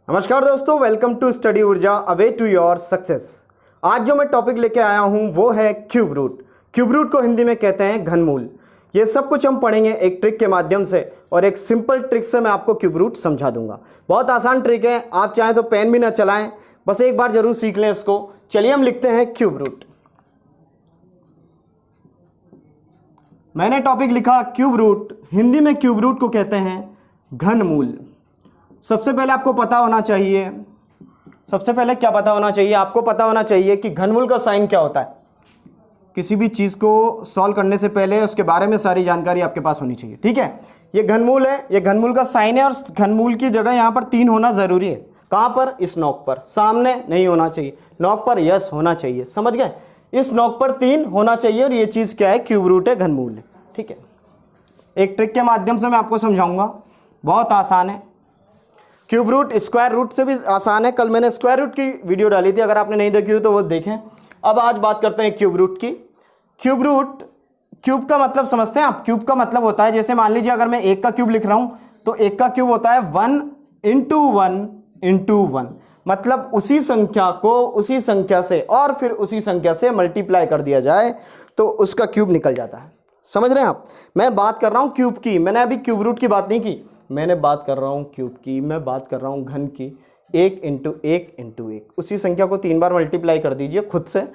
नमस्कार दोस्तों, welcome to study ऊर्जा अवे टू योर सक्सेस। आज जो मैं टॉपिक लेके आया हूं वो है क्यूब रूट। क्यूब रूट को हिंदी में कहते हैं घनमूल। ये सब कुछ हम पढ़ेंगे एक ट्रिक के माध्यम से, और एक सिंपल ट्रिक से मैं आपको क्यूब रूट समझा दूंगा। बहुत आसान ट्रिक है, आप चाहें तो पेन भी ना चलाएं, बस एक बार जरूर सीख लें इसको। चलिए हम लिखते हैं क्यूब रूट। मैंने टॉपिक लिखा क्यूब रूट। हिंदी में क्यूब रूट को कहते हैं घनमूल। सबसे पहले आपको पता होना चाहिए, सबसे पहले क्या पता होना चाहिए? आपको पता होना चाहिए कि घनमूल का साइन क्या होता है। किसी भी चीज़ को सॉल्व करने से पहले उसके बारे में सारी जानकारी आपके पास होनी चाहिए, ठीक है। ये घनमूल है, ये घनमूल का साइन है, और घनमूल की जगह यहाँ पर 3 होना ज़रूरी है। कहाँ पर? इस नोक पर। सामने नहीं होना चाहिए, नोक पर यस होना चाहिए। समझ गए? इस नोक पर 3 होना चाहिए, और ये चीज़ क्या है? क्यूब रूट है, घनमूल है, ठीक है। एक ट्रिक के माध्यम से मैं आपको समझाऊंगा, बहुत आसान है। क्यूब रूट स्क्वायर रूट से भी आसान है। कल मैंने स्क्वायर रूट की वीडियो डाली थी, अगर आपने नहीं देखी हो तो वो देखें। अब आज बात करते हैं क्यूब रूट की। क्यूब रूट, क्यूब का मतलब समझते हैं आप? क्यूब का मतलब होता है, जैसे मान लीजिए अगर मैं 1 का क्यूब लिख रहा हूं तो 1 का क्यूब होता है 1 इंटू 1 इंटू 1। मतलब उसी संख्या को उसी संख्या से और फिर उसी संख्या से मल्टीप्लाई कर दिया जाए तो उसका क्यूब निकल जाता है। समझ रहे हैं आप? मैं बात कर रहा हूं क्यूब की, मैंने अभी क्यूब रूट की बात नहीं की। मैंने बात कर रहा हूं क्यूब की, मैं बात कर रहा हूं घन की। 1 इंटू 1 इंटू 1, उसी संख्या को 3 बार मल्टीप्लाई कर दीजिए खुद से,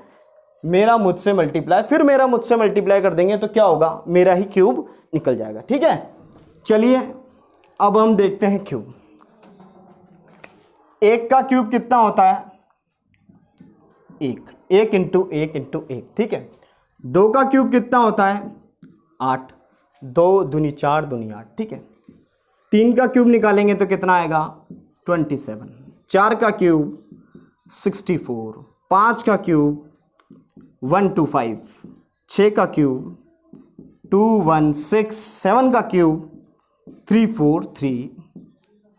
मेरा मुझसे मल्टीप्लाई, फिर मेरा मुझसे मल्टीप्लाई कर देंगे तो क्या होगा? मेरा ही क्यूब निकल जाएगा, ठीक है। चलिए अब हम देखते हैं क्यूब। 1 का क्यूब कितना होता है? 1 इंटू 1 इंटू 1, ठीक है। 2 का क्यूब कितना होता है? 8, 2 दूनी 4 दूनी 8, ठीक है। 3 का क्यूब निकालेंगे तो कितना आएगा? 27। 4 का क्यूब 64। 5 का क्यूब 125। 6 का क्यूब 216। 7 का क्यूब 343।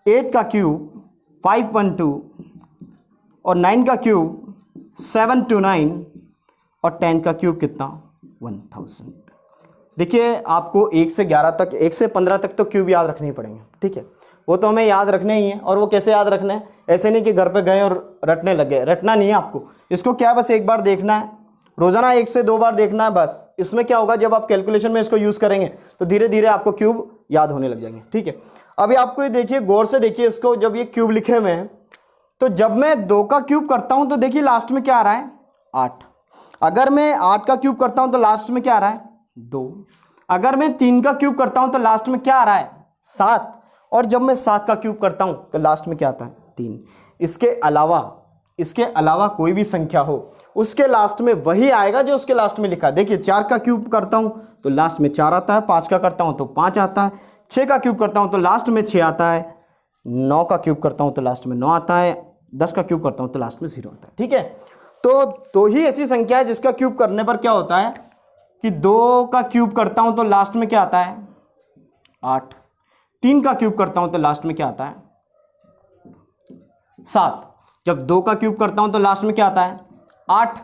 8 का क्यूब 512, और 9 का क्यूब 729, और 10 का क्यूब कितना? 1000। देखिए आपको 1 से 11 तक, 1 से 15 तक तो क्यूब याद रखने ही पड़ेंगे, ठीक है। वो तो हमें याद रखने ही है। और वो कैसे याद रखना है? ऐसे नहीं कि घर पे गए और रटने लगे, रटना नहीं है आपको। इसको क्या, बस एक बार देखना है, रोजाना 1 से 2 बार देखना है बस। इसमें क्या होगा, जब आप कैलकुलेशन में इसको यूज़ करेंगे तो धीरे धीरे आपको क्यूब याद होने लग जाएंगे, ठीक है। अभी आपको ये देखिए, गौर से देखिए इसको। जब ये क्यूब लिखे हुए हैं तो जब मैं 2 का क्यूब करता हूँ तो देखिए लास्ट में क्या आ रहा है? 8। अगर मैं 8 का क्यूब करता हूँ तो लास्ट में क्या आ रहा है? 2। अगर मैं 3 का क्यूब करता हूं तो लास्ट में क्या आ रहा है? 7। और जब मैं 7 का क्यूब करता हूं तो लास्ट में क्या आता है? 3। इसके अलावा कोई भी संख्या हो उसके लास्ट में वही आएगा जो उसके लास्ट में लिखा है। देखिए 4 का क्यूब करता हूं तो लास्ट में 4 आता है, 5 का करता हूं तो 5 आता है, 6 का क्यूब करता हूं तो लास्ट में 6 आता है, 9 का क्यूब करता हूं तो लास्ट में 9 आता है, 10 का क्यूब करता हूं तो लास्ट में 0 आता है, ठीक है। तो 2 ही ऐसी संख्या है जिसका क्यूब करने पर क्या होता है कि 2 का क्यूब करता हूं तो लास्ट में क्या आता है? 8। 3 का क्यूब करता हूं तो लास्ट में क्या आता है? 7। जब 2 का क्यूब करता हूं तो लास्ट में क्या आता है? 8।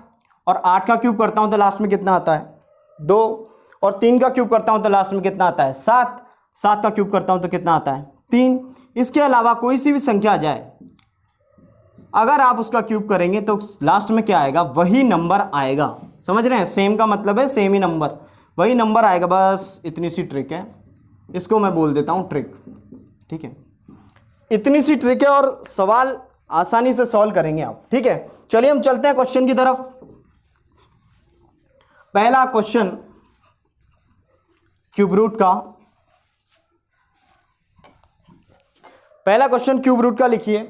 और 8 का क्यूब करता हूं तो लास्ट में कितना आता है? 2। और 3 का क्यूब करता हूं तो लास्ट में कितना आता है? 7। 7 का क्यूब करता हूं तो कितना आता है? 3। इसके अलावा कोई सी भी संख्या आ जाए, अगर आप उसका क्यूब करेंगे तो लास्ट में क्या आएगा? वही नंबर आएगा। समझ रहे हैं? सेम का मतलब है सेम ही नंबर, वही नंबर आएगा। बस इतनी सी ट्रिक है, इसको मैं बोल देता हूं ट्रिक, ठीक है। इतनी सी ट्रिक है और सवाल आसानी से सॉल्व करेंगे आप, ठीक है। चलिए हम चलते हैं क्वेश्चन की तरफ। पहला क्वेश्चन क्यूब रूट का, पहला क्वेश्चन क्यूब रूट का लिखिए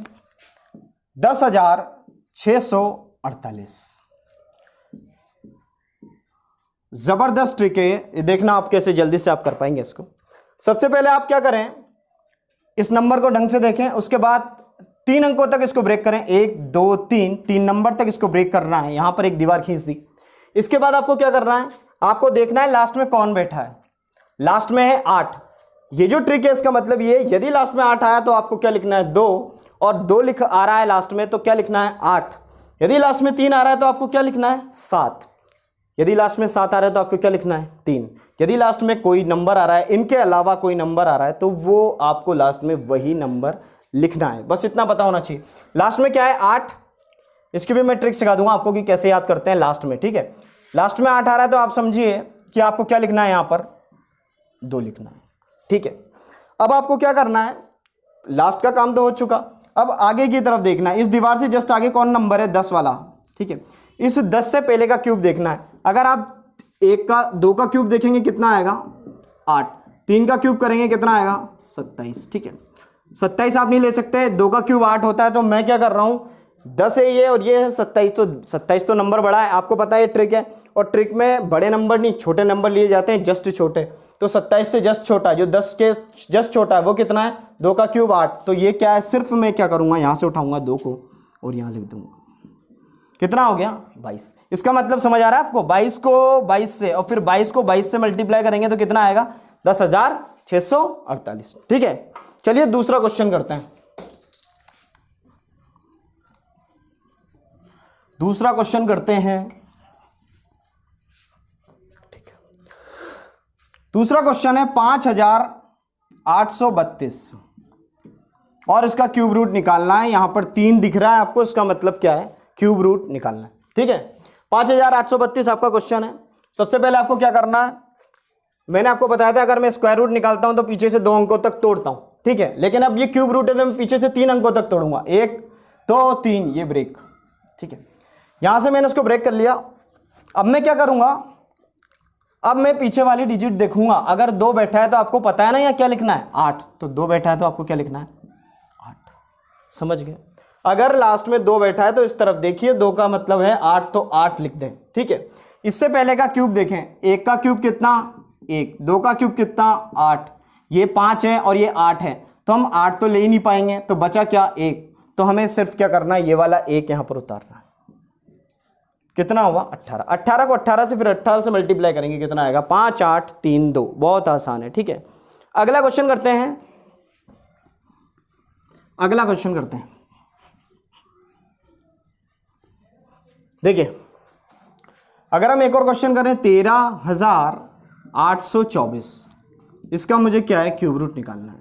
10,648। जबरदस्त ट्रिक है ये, देखना आप कैसे जल्दी से आप कर पाएंगे इसको। सबसे पहले आप क्या करें, इस नंबर को ढंग से देखें, उसके बाद 3 अंकों तक इसको ब्रेक करें। 1 2 3, 3 नंबर तक इसको ब्रेक करना है। यहां पर एक दीवार खींच दी। इसके बाद आपको क्या करना है? आपको देखना है लास्ट में कौन बैठा है। लास्ट में है 8। ये जो ट्रिक है इसका मतलब ये, यदि लास्ट में 8 आया तो आपको क्या लिखना है? 2। और 2 लिख आ रहा है लास्ट में तो क्या लिखना है? 8। यदि लास्ट में 3 आ रहा है तो आपको क्या लिखना है? 7। यदि लास्ट में 7 आ रहा है तो आपको क्या लिखना है? 3। यदि लास्ट में कोई नंबर आ रहा है, इनके अलावा कोई नंबर आ रहा है, तो वो आपको लास्ट में वही नंबर लिखना है, बस इतना पता होना चाहिए। लास्ट में क्या है 8, इसकी भी मैं ट्रिक सिखा दूंगा आपको कि कैसे याद करते हैं लास्ट में, ठीक है। लास्ट में 8 आ रहा है तो आप समझिए कि आपको क्या लिखना है, यहाँ पर 2 लिखना है, ठीक है। अब आपको क्या करना है, लास्ट का काम तो हो चुका, अब आगे की तरफ देखना है। इस दीवार से जस्ट आगे कौन नंबर है, 10 वाला, ठीक है। इस 10 से पहले का क्यूब देखना है। अगर आप 1 का 2 का क्यूब देखेंगे कितना आएगा 8, 3 का क्यूब करेंगे कितना आएगा 27, ठीक है। 27 आप नहीं ले सकते, 2 का क्यूब 8 होता है, तो मैं क्या कर रहा हूँ 10 है ये और ये है 27, तो 27 तो नंबर बड़ा है, आपको पता है ये ट्रिक है। और ट्रिक में बड़े नंबर नहीं छोटे नंबर लिए जाते हैं, जस्ट छोटे। तो 27 से जस्ट छोटा, जो 10 के जस्ट छोटा है वो कितना है, 2 का क्यूब 8, तो ये क्या है, सिर्फ मैं क्या करूँगा यहाँ से उठाऊंगा 2 को और यहाँ लिख दूंगा, कितना हो गया 22। इसका मतलब समझ आ रहा है आपको, 22 को 22 से और फिर 22 को 22 से मल्टीप्लाई करेंगे तो कितना आएगा 10,648, ठीक है। चलिए दूसरा क्वेश्चन करते हैं। दूसरा क्वेश्चन करते हैं, ठीक है। दूसरा क्वेश्चन है 5832 और इसका क्यूब रूट निकालना है। यहां पर 3 दिख रहा है आपको, इसका मतलब क्या है, क्यूब रूट निकालना है, ठीक है। 5832 आपका क्वेश्चन है। सबसे पहले आपको क्या करना है, मैंने आपको बताया था अगर मैं स्क्वायर रूट निकालता हूं तो पीछे से 2 अंकों तक तोड़ता हूं, ठीक है। लेकिन अब ये क्यूब रूट है तो मैं पीछे से 3 अंकों तक तोड़ूंगा, 1 2 3, ये ब्रेक, ठीक है। यहां से मैंने इसको ब्रेक कर लिया। अब मैं क्या करूंगा, अब मैं पीछे वाली डिजिट देखूंगा, अगर 2 बैठा है तो आपको पता है ना यहाँ क्या लिखना है 8, तो 2 बैठा है तो आपको क्या लिखना है 8, समझ गए। अगर लास्ट में 2 बैठा है तो इस तरफ देखिए, 2 का मतलब है 8, तो 8 लिख दें, ठीक है। इससे पहले का क्यूब देखें, 1 का क्यूब कितना 1, 2 का क्यूब कितना 8, ये 5 है और ये 8 है, तो हम 8 तो ले ही नहीं पाएंगे, तो बचा क्या 1, तो हमें सिर्फ क्या करना है, ये वाला 1 यहां पर उतारना है। कितना हुआ 18, 18 को 18 से फिर 18 से मल्टीप्लाई करेंगे, कितना आएगा 5 8 3 2, बहुत आसान है, ठीक है। अगला क्वेश्चन करते हैं, अगला क्वेश्चन करते हैं। देखिए अगर हम एक और क्वेश्चन करें 13,824, इसका मुझे क्या है क्यूब रूट निकालना है।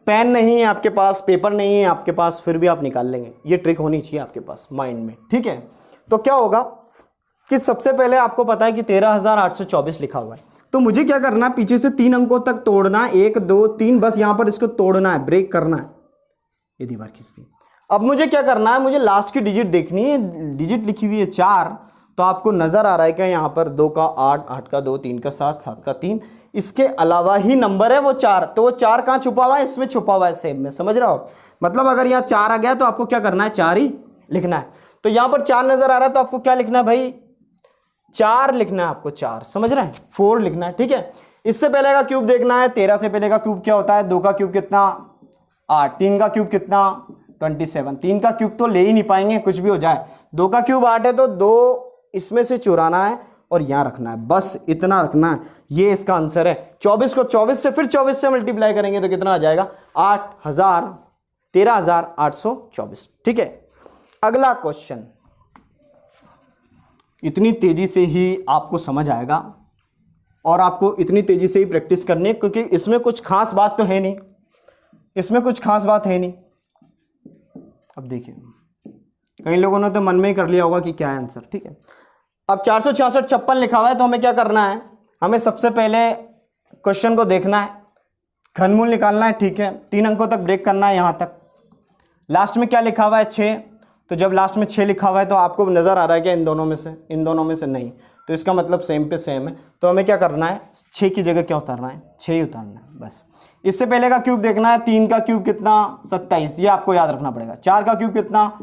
पेन नहीं है आपके पास, पेपर नहीं है आपके पास, फिर भी आप निकाल लेंगे, ये ट्रिक होनी चाहिए आपके पास माइंड में, ठीक है। तो क्या होगा कि सबसे पहले आपको पता है कि 13,824 लिखा हुआ है, तो मुझे क्या करना है, पीछे से 3 अंकों तक तोड़ना है, 1 2 3, बस यहां पर इसको तोड़ना है, ब्रेक करना है, ये दीवार खींचती। अब मुझे क्या करना है, मुझे लास्ट की डिजिट देखनी है, डिजिट लिखी हुई है 4, तो आपको नजर आ रहा है क्या यहाँ पर 2 का 8, 8 का 2, 3 का 7, 7 का 3, इसके अलावा ही नंबर है वो 4, तो वो 4 कहाँ छुपा हुआ है, इसमें छुपा हुआ है सेम में, समझ रहे हो। मतलब अगर यहाँ 4 आ गया तो आपको क्या करना है 4 ही लिखना है। तो यहाँ पर 4 नजर आ रहा है तो आपको क्या लिखना है भाई 4 लिखना है आपको, 4 समझ रहे हैं, 4 लिखना है, ठीक है। इससे पहले का क्यूब देखना है, 13 से पहले का क्यूब क्या होता है, 2 का क्यूब कितना 8, 3 का क्यूब कितना 27, 3 का क्यूब तो ले ही नहीं पाएंगे कुछ भी हो जाए, 2 का क्यूब 8 है तो 2 इसमें से चुराना है और यहां रखना है, बस इतना रखना है, ये इसका आंसर है। 24 को 24 से फिर 24 से मल्टीप्लाई करेंगे तो कितना आ जाएगा 13,824, ठीक है। अगला क्वेश्चन, इतनी तेजी से ही आपको समझ आएगा और आपको इतनी तेजी से ही प्रैक्टिस करनी है, क्योंकि इसमें कुछ खास बात तो है नहीं, इसमें कुछ खास बात है नहीं। अब देखिए कई लोगों ने तो मन में ही कर लिया होगा कि क्या है आंसर, ठीक है। अब 466 56 लिखा हुआ है, तो हमें क्या करना है, हमें सबसे पहले क्वेश्चन को देखना है, घनमूल निकालना है, ठीक है। 3 अंकों तक ब्रेक करना है, यहां तक। लास्ट में क्या लिखा हुआ है 6, तो जब लास्ट में 6 लिखा हुआ है तो आपको नजर आ रहा है क्या इन दोनों में से, इन दोनों में से नहीं, तो इसका मतलब सेम पे सेम है, तो हमें क्या करना है 6 की जगह क्या उतारना है 6 ही उतारना है बस। इससे पहले का क्यूब देखना है, 3 का क्यूब कितना 27, ये आपको याद रखना पड़ेगा। 4 का क्यूब कितना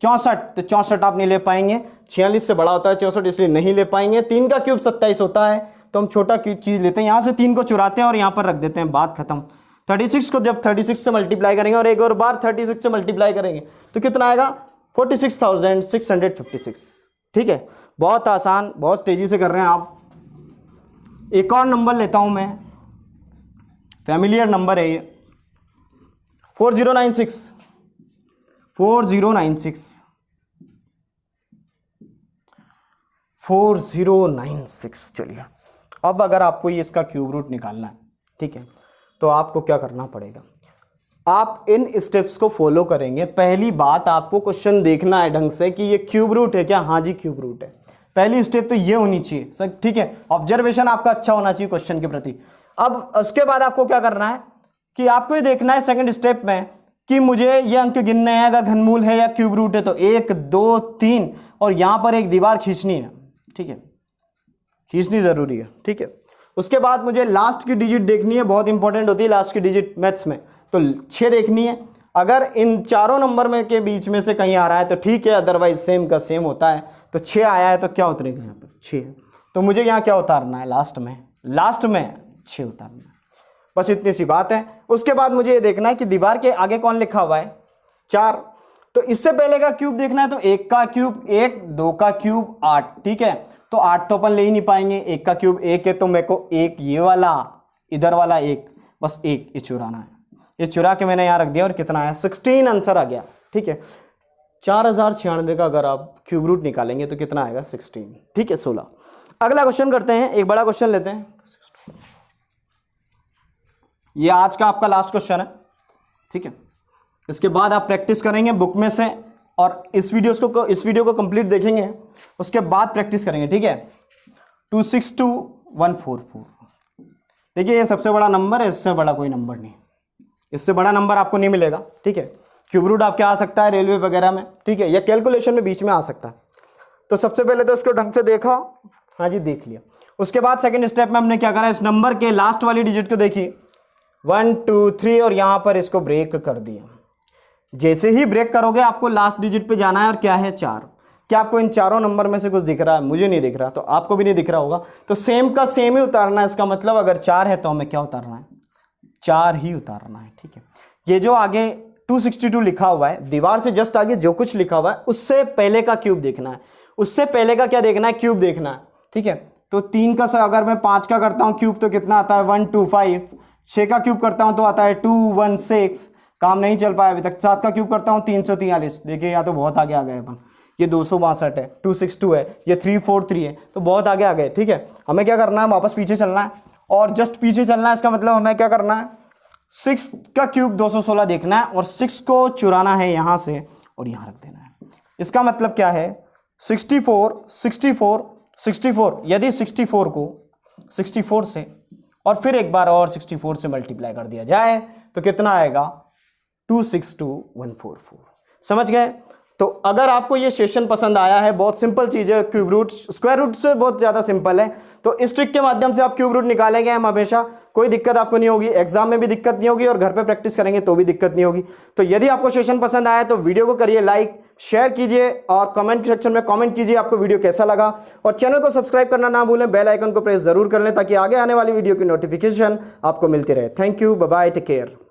64, तो 64 आप नहीं ले पाएंगे, 46 से बड़ा होता है 64, इसलिए नहीं ले पाएंगे। 3 का क्यूब 27 होता है, तो हम छोटा चीज लेते हैं, यहाँ से 3 को चुराते हैं और यहाँ पर रख देते हैं, बात खत्म। 36 को जब 36 से मल्टीप्लाई करेंगे और एक और बार 36 से मल्टीप्लाई करेंगे तो कितना आएगा 46,656, ठीक है। बहुत आसान, बहुत तेजी से कर रहे हैं आप। एक और नंबर लेता हूं मैं, फैमिलियर नंबर है ये 4096, 4096। चलिए अब अगर आपको ये इसका क्यूब रूट निकालना है, ठीक है, तो आपको क्या करना पड़ेगा, आप इन स्टेप्स को फॉलो करेंगे। पहली बात, आपको क्वेश्चन देखना है ढंग से कि ये क्यूब रूट है क्या, हाँ जी क्यूब रूट है। पहली स्टेप तो ये होनी चाहिए सर, ठीक है। ऑब्जर्वेशन आपका अच्छा होना चाहिए क्वेश्चन के प्रति। अब उसके बाद आपको क्या करना है कि आपको ये देखना है सेकंड स्टेप में कि मुझे ये अंक गिनने हैं, अगर घनमूल है या क्यूब रूट है तो 1 2 3, और यहां पर एक दीवार खींचनी है, ठीक है, खींचनी जरूरी है, ठीक है। उसके बाद मुझे लास्ट की डिजिट देखनी है, बहुत इंपॉर्टेंट होती है लास्ट की डिजिट मैथ्स में, तो 6 देखनी है। अगर इन चारों नंबर में के बीच में से कहीं आ रहा है तो ठीक है, अदरवाइज सेम का सेम होता है। तो 6 आया है तो क्या उतरेगा यहाँ पर 6, तो मुझे यहाँ क्या उतारना है लास्ट में 6 उतारना है, बस इतनी सी बात है। उसके बाद मुझे ये देखना है कि दीवार के आगे कौन लिखा हुआ है 4, तो इससे पहले का क्यूब देखना है, तो 1 का क्यूब 1, 2 का क्यूब 8, ठीक है। तो 8 तो अपन ले ही नहीं पाएंगे, 1 का क्यूब 1 है तो मेरे को 1 ये वाला इधर वाला 1, बस 1 ये चुराना है, ये चुरा के मैंने यहाँ रख दिया और कितना आया 16 आंसर आ गया, ठीक है। 4096 का अगर आप क्यूब रूट निकालेंगे तो कितना आएगा 16, ठीक है 16। अगला क्वेश्चन करते हैं, एक बड़ा क्वेश्चन लेते हैं, ये आज का आपका लास्ट क्वेश्चन है, ठीक है। इसके बाद आप प्रैक्टिस करेंगे बुक में से, और इस वीडियो को कंप्लीट देखेंगे, उसके बाद प्रैक्टिस करेंगे, ठीक है। 262144, देखिए ये सबसे बड़ा नंबर है, इससे बड़ा कोई नंबर नहीं, इससे बड़ा नंबर आपको नहीं मिलेगा, ठीक है। क्यूब रूट आपके आ सकता है रेलवे वगैरह में, ठीक है, या कैलकुलेशन में बीच में आ सकता है। तो सबसे पहले तो उसको ढंग से देखा, हाँ जी देख लिया। उसके बाद सेकंड स्टेप में हमने क्या करा, इस नंबर के लास्ट वाली डिजिट को देखी 1 2 3 और यहां पर इसको ब्रेक कर दिया। जैसे ही ब्रेक करोगे आपको लास्ट डिजिट पे जाना है, और क्या है 4। क्या आपको इन चारों नंबर में से कुछ दिख रहा है? मुझे नहीं दिख रहा, तो आपको भी नहीं दिख रहा होगा, तो सेम का सेम ही उतारना है। इसका मतलब अगर 4 है तो हमें क्या उतारना है 4 ही उतारना है, ठीक है। ये जो आगे 262 लिखा हुआ है, दीवार से जस्ट आगे जो कुछ लिखा हुआ है उससे पहले का क्यूब देखना है, उससे पहले का क्या देखना है क्यूब देखना है, ठीक है। तो 3 का अगर मैं 5 का करता हूं क्यूब तो कितना आता है 125, 6 का क्यूब करता हूं तो आता है 216, काम नहीं चल पाया अभी तक। 7 का क्यूब करता हूं 343, देखिए या तो बहुत आगे आ गए अपन, ये 262 है, 262 है, ये 343 है, तो बहुत आगे आ गए, ठीक है। हमें क्या करना है वापस पीछे चलना है, और जस्ट पीछे चलना है। इसका मतलब हमें क्या करना है 6 का क्यूब 216 देखना है, और 6 को चुराना है यहां से और यहां रख देना है। इसका मतलब क्या है 64 64 64, यदि 64 को 64 से और फिर एक बार और 64 से मल्टीप्लाई कर दिया जाए तो कितना आएगा 262144। समझ गए? तो अगर आपको ये सेशन पसंद आया है, बहुत सिंपल चीज है, क्यूब रूट स्क्वायर रूट से बहुत ज्यादा सिंपल है, तो इस ट्रिक के माध्यम से आप क्यूब रूट निकालेंगे हम हमेशा, कोई दिक्कत आपको नहीं होगी, एग्जाम में भी दिक्कत नहीं होगी और घर पे प्रैक्टिस करेंगे तो भी दिक्कत नहीं होगी। तो यदि आपको सेशन पसंद आया तो वीडियो को करिए लाइक, शेयर कीजिए और कमेंट सेक्शन में कमेंट कीजिए आपको वीडियो कैसा लगा, और चैनल को सब्सक्राइब करना ना भूलें, बेल आइकन को प्रेस जरूर कर लें ताकि आगे आने वाली वीडियो की नोटिफिकेशन आपको मिलती रहे। Thank you, bye bye, take care.